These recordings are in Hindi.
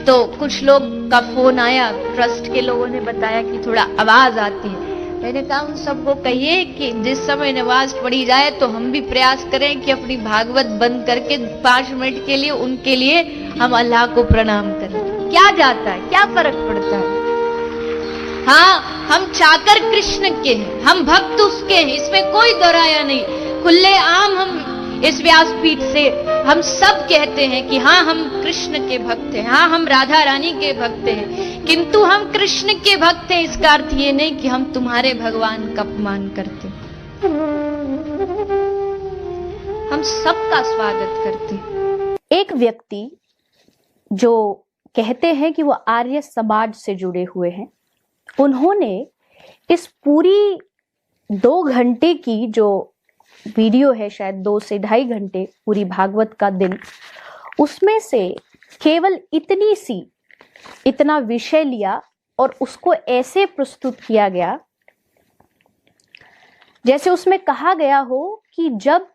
तो कुछ लोग का फोन आया, ट्रस्ट के लोगों ने बताया कि थोड़ा आवाज आती है। मैंने कहा उन सबको कहिए कि जिस समय नमाज पढ़ी जाए तो हम भी प्रयास करें कि अपनी भागवत बंद करके 5 मिनट के लिए उनके लिए हम अल्लाह को प्रणाम करें। क्या जाता है, क्या फर्क पड़ता है। हाँ, हम चाकर कृष्ण के हैं, हम भक्त उसके हैं, इसमें कोई दोराया नहीं। खुले आम हम इस व्यासपीठ से हम सब कहते हैं कि हाँ हम कृष्ण के भक्त हैं, हाँ हम राधा रानी के भक्त हैं, किंतु हम कृष्ण के भक्त हैं इसका अर्थ ये नहीं कि हम तुम्हारे भगवान का अपमान करते। हम सबका स्वागत करते। एक व्यक्ति जो कहते हैं कि वो आर्य समाज से जुड़े हुए हैं, उन्होंने इस पूरी 2 घंटे की जो वीडियो है, शायद 2 से 2.5 घंटे पूरी भागवत का दिन, उसमें से केवल इतना विषय लिया और उसको ऐसे प्रस्तुत किया गया जैसे उसमें कहा गया हो कि जब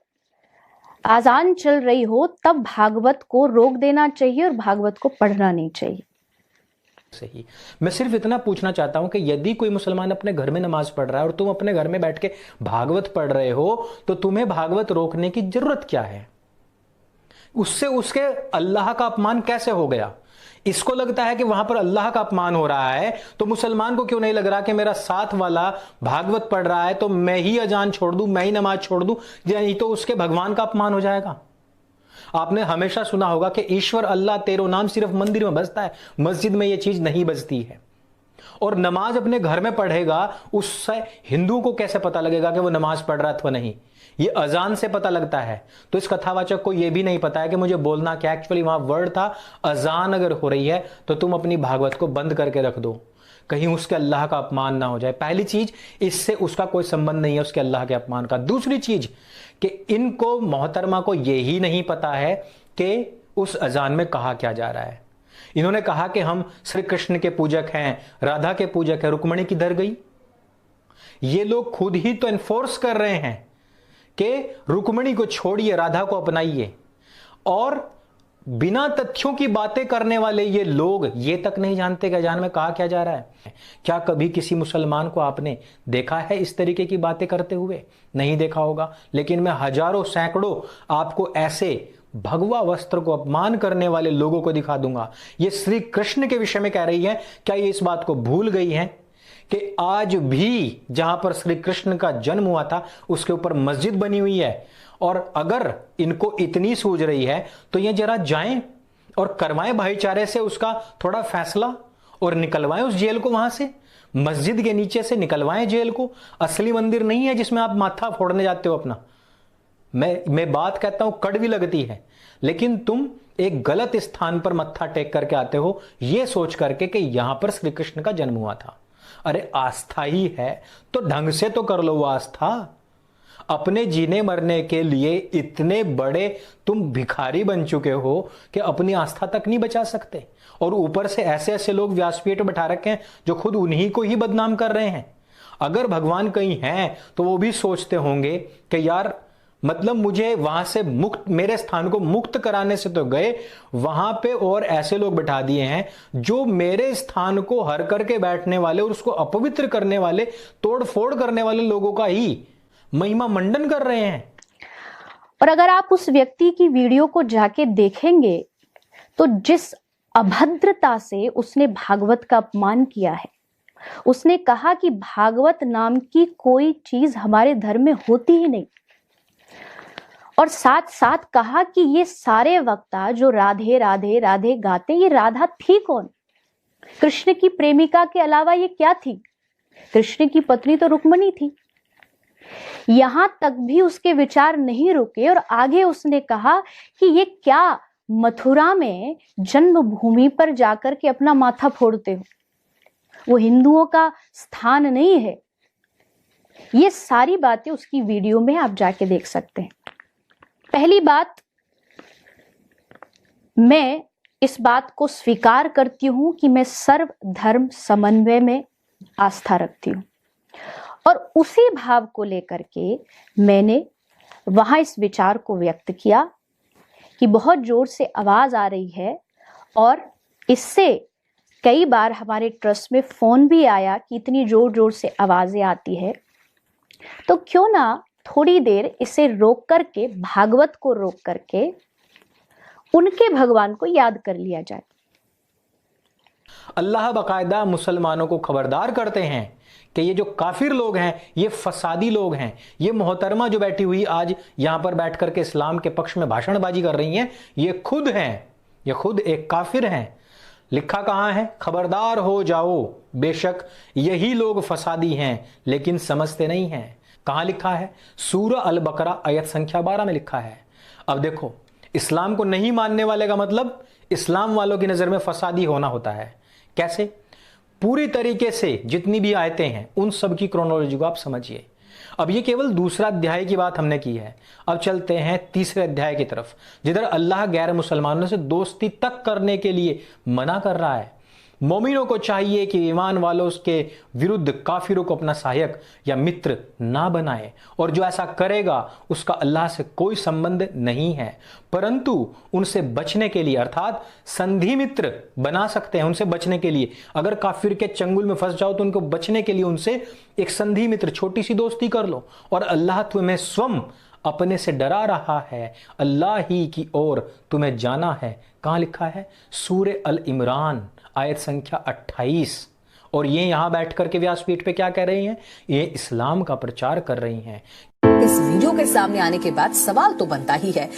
आजान चल रही हो तब भागवत को रोक देना चाहिए और भागवत को पढ़ना नहीं चाहिए। सही। मैं सिर्फ इतना पूछना चाहता हूं कि यदि कोई मुसलमान अपने घर में नमाज पढ़ रहा है और तुम अपने घर में बैठ के भागवत पढ़ रहे हो तो तुम्हें भागवत रोकने की जरूरत क्या है? उससे उसके अल्लाह का अपमान कैसे हो गया? इसको लगता है कि वहां पर अल्लाह का अपमान हो रहा है, तो मुसलमान को क्यों नहीं लग रहा कि मेरा साथ वाला भागवत पढ़ रहा है तो मैं ही अजान छोड़ दूं, मैं ही नमाज छोड़ दूं, नहीं तो उसके भगवान का अपमान हो जाएगा। आपने हमेशा सुना होगा कि ईश्वर अल्लाह तेरो नाम सिर्फ मंदिर में बजता है, मस्जिद में यह चीज नहीं बजती है। और नमाज अपने घर में पढ़ेगा, उससे हिंदुओं को कैसे पता लगेगा कि वो नमाज पढ़ रहा अथवा नहीं? ये अजान से पता लगता है। तो इस कथावाचक को यह भी नहीं पता है कि मुझे बोलना क्या, एक्चुअली वहां वर्ड था अजान अगर हो रही है तो तुम अपनी भागवत को बंद करके रख दो, कहीं उसके अल्लाह का अपमान ना हो जाए। पहली चीज, इससे उसका कोई संबंध नहीं है उसके अल्लाह के अपमान का। दूसरी चीज कि इनको मोहतरमा को यही नहीं पता है कि उस अजान में कहा क्या जा रहा है। इन्होंने कहा कि हम श्री कृष्ण के पूजक हैं, राधा के पूजक हैं, रुक्मणी किधर गई? ये लोग खुद ही तो एनफोर्स कर रहे हैं कि रुक्मणी को छोड़िए, राधा को अपनाइए। और बिना तथ्यों की बातें करने वाले ये लोग ये तक नहीं जानते कि अजान में कहा क्या जा रहा है। क्या कभी किसी मुसलमान को आपने देखा है इस तरीके की बातें करते हुए? नहीं देखा होगा। लेकिन मैं हजारों सैकड़ों आपको ऐसे भगवा वस्त्र को अपमान करने वाले लोगों को दिखा दूंगा। ये श्री कृष्ण के विषय में कह रही है। क्या ये इस बात को भूल गई है कि आज भी जहां पर श्री कृष्ण का जन्म हुआ था उसके ऊपर मस्जिद बनी हुई है? और अगर इनको इतनी सूझ रही है तो ये जरा जाएं और करवाएं भाईचारे से उसका थोड़ा फैसला और निकलवाएं उस जेल को, वहां से मस्जिद के नीचे से निकलवाएं जेल को। असली मंदिर नहीं है जिसमें आप माथा फोड़ने जाते हो अपना। मैं बात कहता हूं, कड़वी लगती है, लेकिन तुम एक गलत स्थान पर मत्था टेक करके आते हो यह सोच करके कि यहां पर श्री कृष्ण का जन्म हुआ था। अरे आस्था ही है तो ढंग से तो कर लो वो आस्था। अपने जीने मरने के लिए इतने बड़े तुम भिखारी बन चुके हो कि अपनी आस्था तक नहीं बचा सकते, और ऊपर से ऐसे ऐसे लोग व्यासपीठ बैठा रखे हैं जो खुद उन्हीं को ही बदनाम कर रहे हैं। अगर भगवान कहीं हैं तो वो भी सोचते होंगे कि यार मतलब मुझे वहां से मुक्त, मेरे स्थान को मुक्त कराने से तो गए, वहां पे और ऐसे लोग बैठा दिए हैं जो मेरे स्थान को हर करके बैठने वाले और उसको अपवित्र करने वाले, तोड़ फोड़ करने वाले लोगों का ही महिमा मंडन कर रहे हैं। और अगर आप उस व्यक्ति की वीडियो को जाके देखेंगे तो जिस अभद्रता से उसने भागवत का अपमान किया है, उसने कहा कि भागवत नाम की कोई चीज हमारे धर्म में होती ही नहीं, और साथ साथ कहा कि ये सारे वक्ता जो राधे राधे राधे गाते, ये राधा थी कौन? कृष्ण की प्रेमिका के अलावा ये क्या थी? कृष्ण की पत्नी तो रुक्मणी थी। यहां तक भी उसके विचार नहीं रुके और आगे उसने कहा कि ये क्या मथुरा में जन्मभूमि पर जाकर के अपना माथा फोड़ते हो, वो हिंदुओं का स्थान नहीं है। ये सारी बातें उसकी वीडियो में आप जाके देख सकते हैं। पहली बात, मैं इस बात को स्वीकार करती हूं कि मैं सर्व धर्म समन्वय में आस्था रखती हूं, और उसी भाव को लेकर के मैंने वहां इस विचार को व्यक्त किया कि बहुत जोर से आवाज आ रही है और इससे कई बार हमारे ट्रस्ट में फोन भी आया कि इतनी जोर जोर से आवाजें आती है, तो क्यों ना थोड़ी देर इसे रोक करके, भागवत को रोक करके उनके भगवान को याद कर लिया जाए। अल्लाह बाकायदा मुसलमानों को खबरदार करते हैं कि ये जो काफिर लोग हैं, ये फसादी लोग हैं। ये मोहतरमा जो बैठी हुई आज यहां पर बैठ करके इस्लाम के पक्ष में भाषणबाजी कर रही हैं, ये खुद एक काफिर हैं। लिखा कहां है? खबरदार हो जाओ, बेशक यही लोग फसादी हैं लेकिन समझते नहीं हैं। कहां लिखा है? सूरह अल बकरा आयत संख्या 12 में लिखा है। अब देखो, इस्लाम को नहीं मानने वाले का मतलब इस्लाम वालों की नजर में फसादी होना होता है। कैसे? पूरी तरीके से जितनी भी आयतें हैं उन सब की क्रोनोलॉजी को आप समझिए। अब ये केवल दूसरा अध्याय की बात हमने की है। अब चलते हैं तीसरे अध्याय की तरफ, जिधर अल्लाह गैर मुसलमानों से दोस्ती तक करने के लिए मना कर रहा है। मोमिनों को चाहिए कि ईमान वालों उसके विरुद्ध काफिरों को अपना सहायक या मित्र ना बनाए, और जो ऐसा करेगा उसका अल्लाह से कोई संबंध नहीं है। परंतु उनसे बचने के लिए, अर्थात संधि मित्र बना सकते हैं उनसे बचने के लिए। अगर काफिर के चंगुल में फंस जाओ तो उनको बचने के लिए उनसे एक संधि मित्र, छोटी सी दोस्ती कर लो। और अल्लाह तुम्हें स्वयं अपने से डरा रहा है, अल्लाह ही की ओर तुम्हें जाना है। कहां लिखा है? सूरह अल इमरान आयत संख्या 28। और ये यहां बैठ करके व्यासपीठ पे क्या कह रही हैं? ये इस्लाम का प्रचार कर रही हैं। इस वीडियो के सामने आने के बाद सवाल तो बनता ही है,